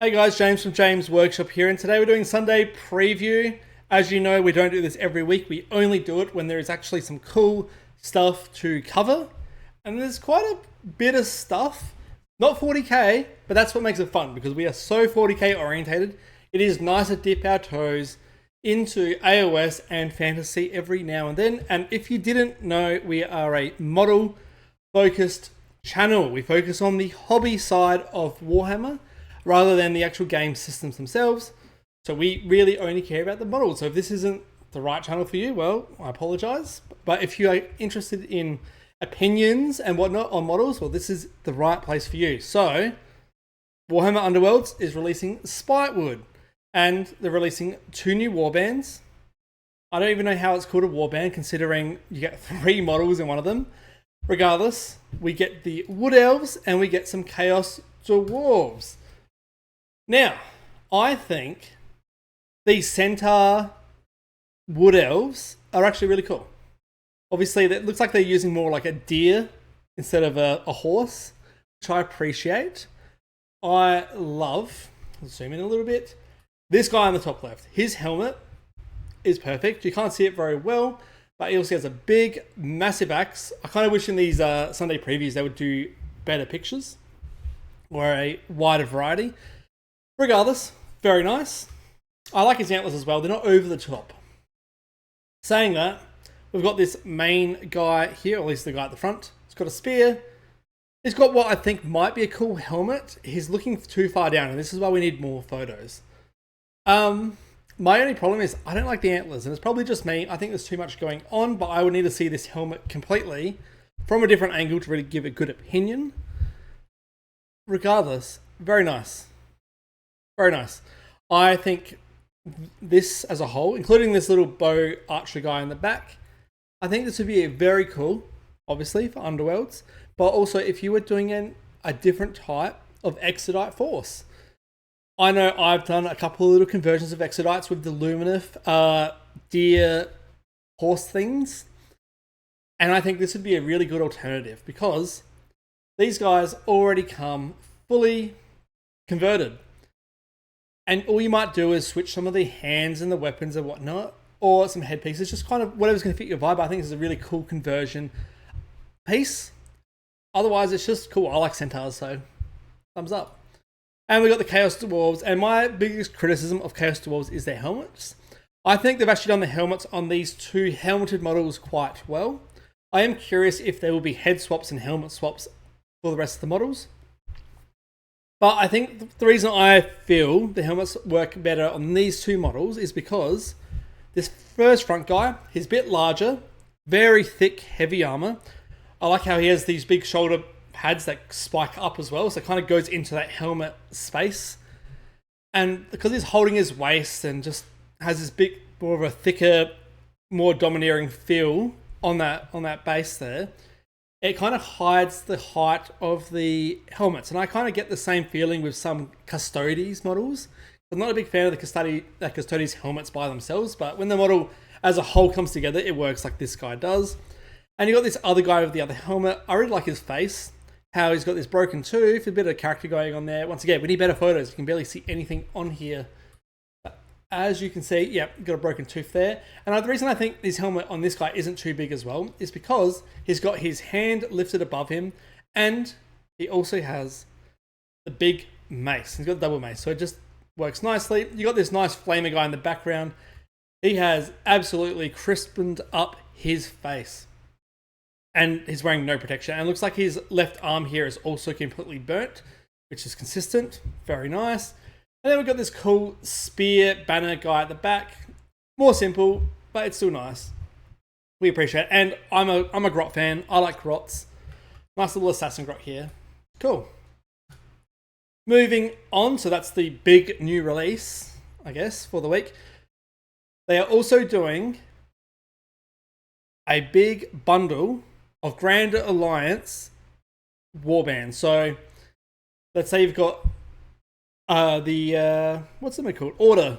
Hey guys, James from James Workshop here, and today we're doing Sunday preview. As you know, we don't do this every week. We only do it when there is actually some cool stuff to cover. And there's quite a bit of stuff. Not 40k, but that's what makes it fun because we are so 40k orientated. It is nice to dip our toes into AOS and fantasy every now and then. And if you didn't know, we are a model focused channel. We focus on the hobby side of Warhammer rather than the actual game systems themselves. So we really only care about the models. So if this isn't the right channel for you, well, I apologize. But if you are interested in opinions and whatnot on models, well, this is the right place for you. So Warhammer Underworlds is releasing Spitewood, and they're releasing 2 new warbands. I don't even know how it's called a warband, considering you get 3 models in one of them. Regardless, we get the Wood Elves and we get some Chaos Dwarves. Now, I think these Centaur Wood Elves are actually really cool. Obviously, it looks like they're using more like a deer instead of a horse, which I appreciate. I love, I'll zoom in a little bit, this guy on the top left. His helmet is perfect. You can't see it very well, but he also has a big, massive axe. I kind of wish in these Sunday previews they would do better pictures or a wider variety. Regardless, very nice. I like his antlers as well. They're not over the top. Saying that, we've got this main guy here, or at least the guy at the front. He's got a spear. He's got what I think might be a cool helmet. He's looking too far down, and this is why we need more photos. My only problem is I don't like the antlers, and it's probably just me. I think there's too much going on, but I would need to see this helmet completely from a different angle to really give a good opinion. Regardless, very nice. Very nice. I think this as a whole, including this little bow archer guy in the back, I think this would be very cool, obviously, for Underworlds, but also if you were doing a different type of Exodite force. I know I've done a couple of little conversions of Exodites with the Lumineth deer horse things, and I think this would be a really good alternative because these guys already come fully converted. And all you might do is switch some of the hands and the weapons and whatnot, or some headpieces, just kind of whatever's going to fit your vibe. I think this is a really cool conversion piece. Otherwise, it's just cool. I like centaurs, so thumbs up. And we got the Chaos Dwarves, and my biggest criticism of Chaos Dwarves is their helmets. I think they've actually done the helmets on these 2 helmeted models quite well. I am curious if there will be head swaps and helmet swaps for the rest of the models. But I think the reason I feel the helmets work better on these 2 models is because this first front guy, he's a bit larger, very thick, heavy armor. I like how he has these big shoulder pads that spike up as well, so it kind of goes into that helmet space. And because he's holding his waist and just has this bit more of a thicker, more domineering feel on that base there, it kind of hides the height of the helmets. And I kind of get the same feeling with some Custodes models. I'm not a big fan of the Custodes helmets by themselves, but when the model as a whole comes together, it works like this guy does. And you got this other guy with the other helmet. I really like his face, how he's got this broken tooth, a bit of character going on there. Once again, we need better photos. You can barely see anything on here. As you can see, yep, got a broken tooth there. And the reason I think this helmet on this guy isn't too big as well is because he's got his hand lifted above him, and he also has the big mace. He's got a double mace, so it just works nicely. You got this nice flamer guy in the background. He has absolutely crispened up his face, and he's wearing no protection. And it looks like his left arm here is also completely burnt, which is consistent. Very nice. And then we've got this cool spear banner guy at the back. More simple, but it's still nice. We appreciate it. And I'm a grot fan. I like grots. Nice little assassin grot here. Cool. Moving on, so that's the big new release, I guess, for the week. They are also doing a big bundle of Grand Alliance warbands. So let's say you've got what's them called? Order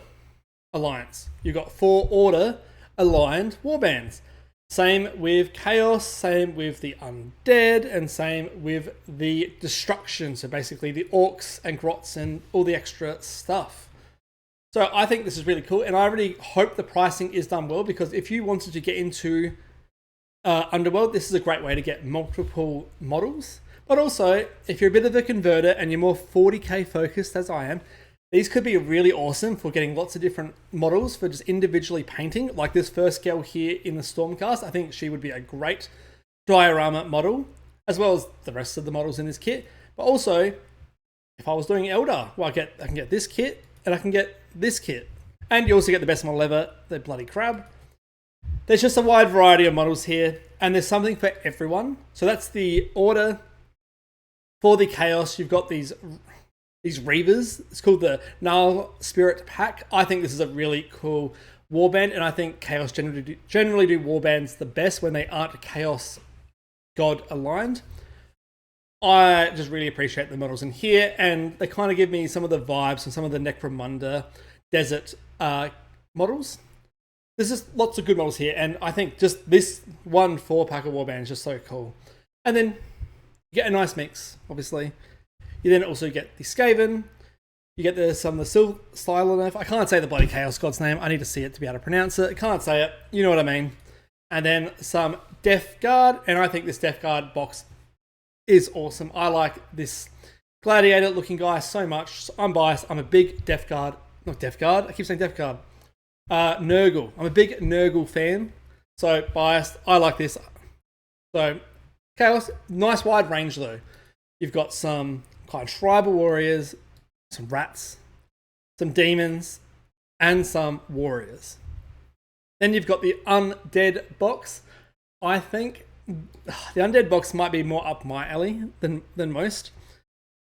Alliance. You've got 4 Order aligned warbands. Same with Chaos, same with the Undead, and same with the Destruction. So basically the Orcs and Grots and all the extra stuff. So I think this is really cool, and I really hope the pricing is done well, because if you wanted to get into Underworld, this is a great way to get multiple models. But also, if you're a bit of a converter and you're more 40k focused as I am, these could be really awesome for getting lots of different models for just individually painting. Like this first girl here in the Stormcast, I think she would be a great diorama model, as well as the rest of the models in this kit. But also, if I was doing Eldar, well, I can get this kit and I can get this kit. And you also get the best model ever, the Bloody Crab. There's just a wide variety of models here, and there's something for everyone. So that's the order. For the Chaos, you've got these Reavers. It's called the Gnarl Spirit Pack. I think this is a really cool warband, and I think Chaos generally do warbands the best when they aren't Chaos God aligned. I just really appreciate the models in here, and they kind of give me some of the vibes from some of the Necromunda desert models. There's just lots of good models here, and I think just this 4-pack of warband is just so cool. And then you get a nice mix, obviously. You then also get the Skaven. You get some of the Stylonef. I can't say the bloody Chaos God's name. I need to see it to be able to pronounce it. I can't say it. You know what I mean. And then some Death Guard. And I think this Death Guard box is awesome. I like this gladiator looking guy so much. I'm biased. I'm a big Death Guard. Not Death Guard. I keep saying Death Guard. Nurgle. I'm a big Nurgle fan. So biased. I like this. So Chaos, nice wide range though. You've got some kind of tribal warriors, some rats, some demons, and some warriors. Then you've got the Undead box. I think the Undead box might be more up my alley than most.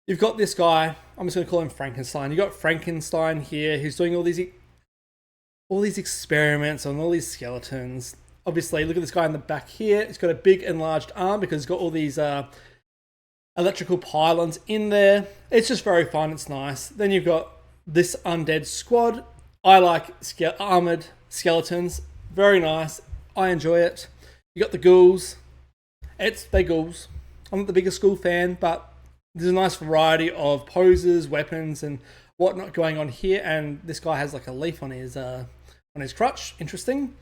You've got this guy, I'm just going to call him Frankenstein. You've got Frankenstein here, who's doing all these experiments on all these skeletons. Obviously, look at this guy in the back here. He's got a big enlarged arm because he's got all these electrical pylons in there. It's just very fun. It's nice. Then you've got this Undead squad. I like armored skeletons. Very nice. I enjoy it. You got the ghouls. They're ghouls. I'm not the biggest ghoul fan, but there's a nice variety of poses, weapons, and whatnot going on here. And this guy has like a leaf on his crutch. Interesting.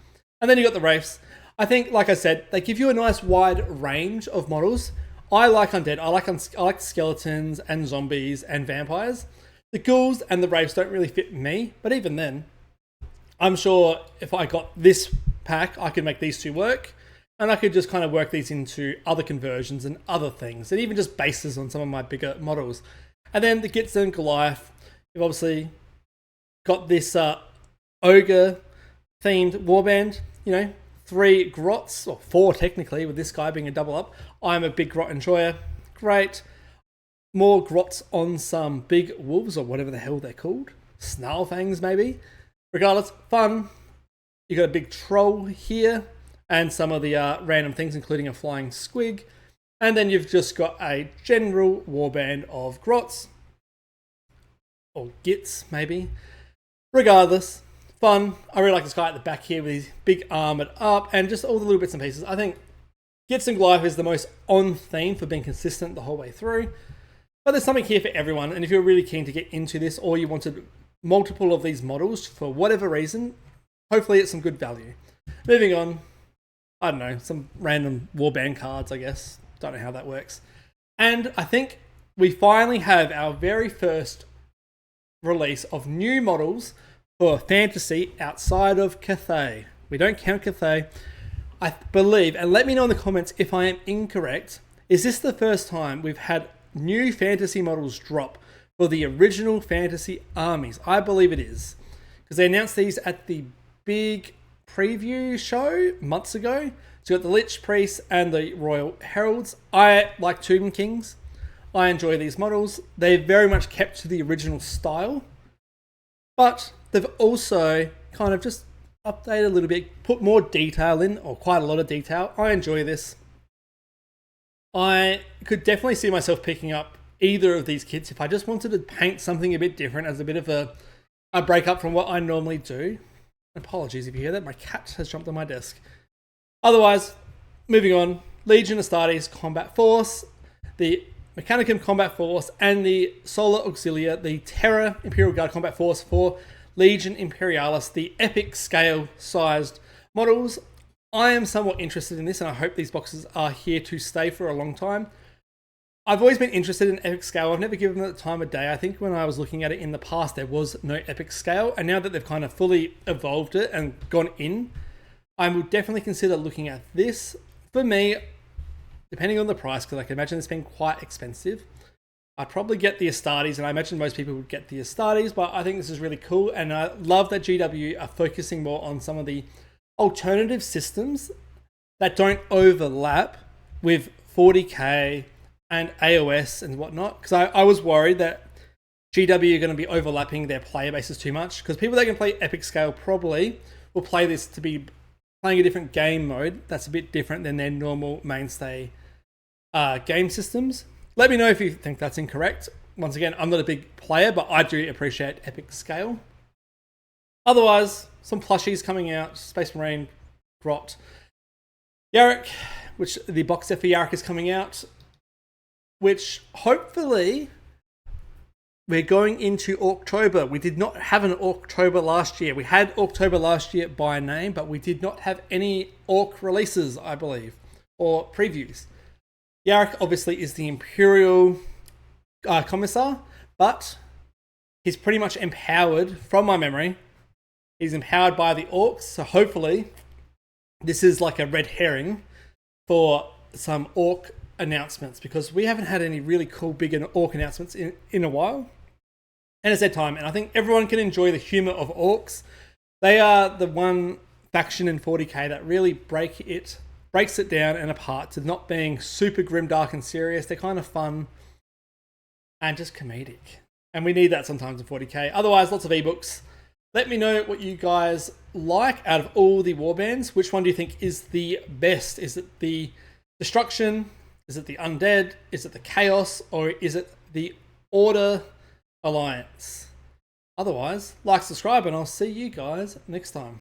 And then you got the Wraiths. I think, like I said, they give you a nice wide range of models. I like Undead. I like skeletons and zombies and vampires. The ghouls and the Wraiths don't really fit me, but even then, I'm sure if I got this pack, I could make these two work, and I could just kind of work these into other conversions and other things, and even just bases on some of my bigger models. And then the Gitz and Goliath, you've obviously got this ogre themed warband, 3 grots, or 4 technically, with this guy being a double up. I'm a big grot enjoyer. Great. More grots on some big wolves, or whatever the hell they're called. Snarlfangs, maybe. Regardless, fun. You got a big troll here, and some of the random things, including a flying squig. And then you've just got a general warband of grots. Or gits, maybe. Regardless, fun. I really like this guy at the back here with his big armored up and just all the little bits and pieces. I think Gitz and Goliath is the most on theme for being consistent the whole way through. But there's something here for everyone. And if you're really keen to get into this, or you wanted multiple of these models for whatever reason, hopefully it's some good value. Moving on. I don't know, some random warband cards, I guess. Don't know how that works. And I think we finally have our very first release of new models for fantasy outside of Cathay. We don't count Cathay. I believe, and let me know in the comments if I am incorrect, is this the first time we've had new fantasy models drop for the original fantasy armies? I believe it is. Because they announced these at the big preview show months ago. So you got the Lich Priests and the Royal Heralds. I like Tomb Kings. I enjoy these models. They very much kept to the original style. But they've also kind of just updated a little bit, put more detail in, or quite a lot of detail. I enjoy this. I could definitely see myself picking up either of these kits if I just wanted to paint something a bit different as a bit of a break up from what I normally do. Apologies if you hear that. My cat has jumped on my desk. Otherwise, moving on, Legion Astartes Combat Force, the Mechanicum Combat Force, and the Solar Auxilia, the Terra Imperial Guard Combat Force for Legion Imperialis, the epic scale sized models. I am somewhat interested in this, and I hope these boxes are here to stay for a long time. I've always been interested in epic scale. I've never given it the time of day. I think when I was looking at it in the past, there was no epic scale, and now that they've kind of fully evolved it and gone in, I would definitely consider looking at this. For me, depending on the price, because I can imagine this being quite expensive, I'd probably get the Astartes, and I imagine most people would get the Astartes, but I think this is really cool, and I love that GW are focusing more on some of the alternative systems that don't overlap with 40k and AOS and whatnot, because I was worried that GW are going to be overlapping their player bases too much, because people that can play epic scale probably will play this to be playing a different game mode that's a bit different than their normal mainstay game systems. Let me know if you think that's incorrect. Once again, I'm not a big player, but I do appreciate epic scale. Otherwise, some plushies coming out. Space Marine, Grot, Yarrick, which the box set for Yarrick is coming out, which hopefully we're going into October. We did not have an October last year. We had October last year by name, but we did not have any Orc releases, I believe, or previews. Yarrick obviously is the Imperial Commissar, but he's pretty much empowered, from my memory, he's empowered by the Orcs, so hopefully this is like a red herring for some Orc announcements, because we haven't had any really cool big Orc announcements in a while. And it's their time, and I think everyone can enjoy the humor of Orcs. They are the one faction in 40k that really breaks it down and apart to not being super grim, dark, and serious. They're kind of fun and just comedic. And we need that sometimes in 40k. Otherwise, lots of ebooks. Let me know what you guys like out of all the warbands. Which one do you think is the best? Is it the Destruction? Is it the Undead? Is it the Chaos? Or is it the Order Alliance? Otherwise, like, subscribe, and I'll see you guys next time.